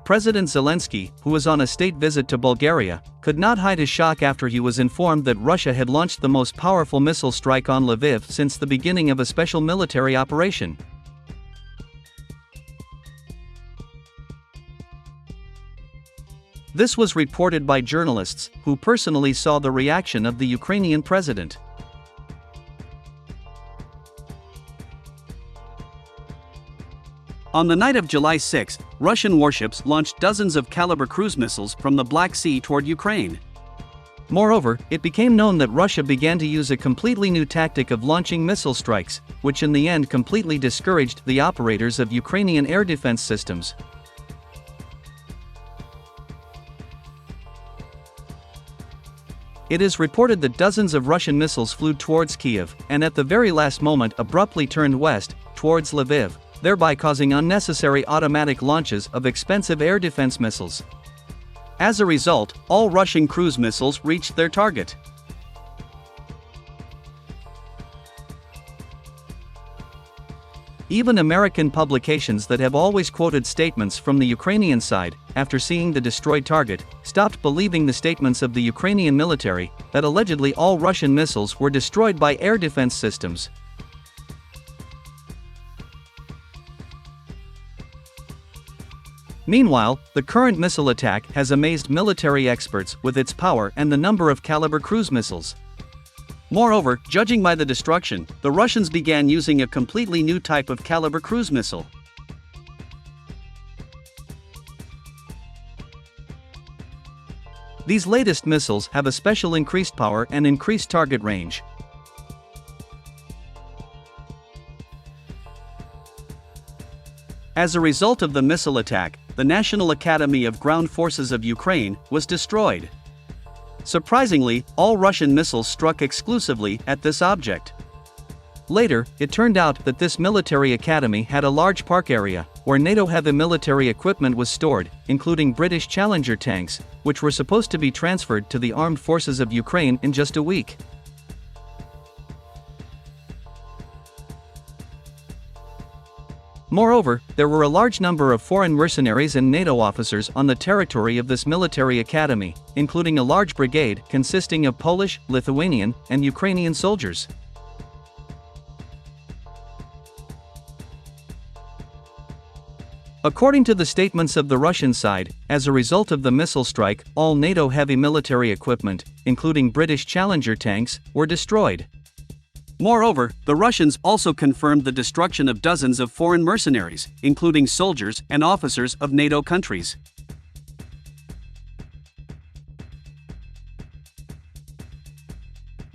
President Zelensky, who was on a state visit to Bulgaria, could not hide his shock after he was informed that Russia had launched the most powerful missile strike on Lviv since the beginning of a special military operation. This was reported by journalists, who personally saw the reaction of the Ukrainian president. On the night of July 6, Russian warships launched dozens of Kalibr cruise missiles from the Black Sea toward Ukraine. Moreover, it became known that Russia began to use a completely new tactic of launching missile strikes, which in the end completely discouraged the operators of Ukrainian air defense systems. It is reported that dozens of Russian missiles flew towards Kiev and at the very last moment abruptly turned west, towards Lviv, thereby causing unnecessary automatic launches of expensive air defense missiles. As a result, all Russian cruise missiles reached their target. Even American publications that have always quoted statements from the Ukrainian side, after seeing the destroyed target, stopped believing the statements of the Ukrainian military that allegedly all Russian missiles were destroyed by air defense systems. Meanwhile, the current missile attack has amazed military experts with its power and the number of Kalibr cruise missiles. Moreover, judging by the destruction, the Russians began using a completely new type of Kalibr cruise missile. These latest missiles have a special increased power and increased target range. As a result of the missile attack, the National Academy of Ground Forces of Ukraine was destroyed. Surprisingly, all Russian missiles struck exclusively at this object. Later, it turned out that this military academy had a large park area, where NATO heavy military equipment was stored, including British Challenger tanks, which were supposed to be transferred to the armed forces of Ukraine in just a week. Moreover, there were a large number of foreign mercenaries and NATO officers on the territory of this military academy, including a large brigade consisting of Polish, Lithuanian, and Ukrainian soldiers. According to the statements of the Russian side, as a result of the missile strike, all NATO heavy military equipment, including British Challenger tanks, were destroyed. Moreover, the Russians also confirmed the destruction of dozens of foreign mercenaries, including soldiers and officers of NATO countries.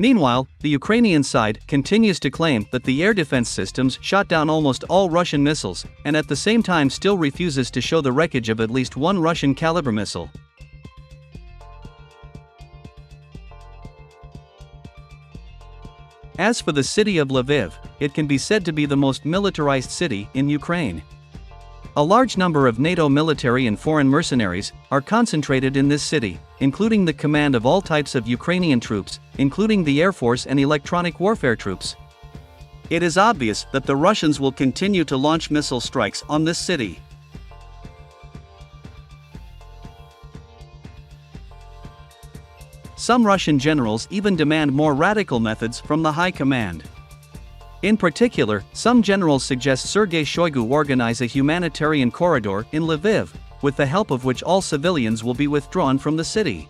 Meanwhile, the Ukrainian side continues to claim that the air defense systems shot down almost all Russian missiles, and at the same time still refuses to show the wreckage of at least one Russian Kalibr missile. As for the city of Lviv, it can be said to be the most militarized city in Ukraine. A large number of NATO military and foreign mercenaries are concentrated in this city, including the command of all types of Ukrainian troops, including the Air Force and electronic warfare troops. It is obvious that the Russians will continue to launch missile strikes on this city. Some Russian generals even demand more radical methods from the high command. In particular, some generals suggest Sergei Shoigu organize a humanitarian corridor in Lviv, with the help of which all civilians will be withdrawn from the city.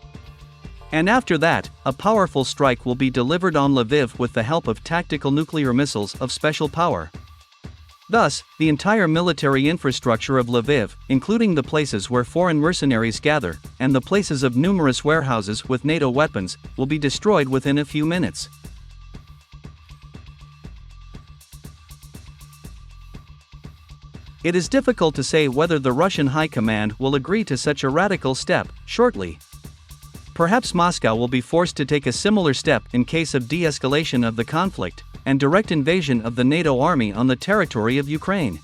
And after that, a powerful strike will be delivered on Lviv with the help of tactical nuclear missiles of special power. Thus, the entire military infrastructure of Lviv, including the places where foreign mercenaries gather, and the places of numerous warehouses with NATO weapons, will be destroyed within a few minutes. It is difficult to say whether the Russian high command will agree to such a radical step shortly. Perhaps Moscow will be forced to take a similar step in case of de-escalation of the conflict and direct invasion of the NATO army on the territory of Ukraine.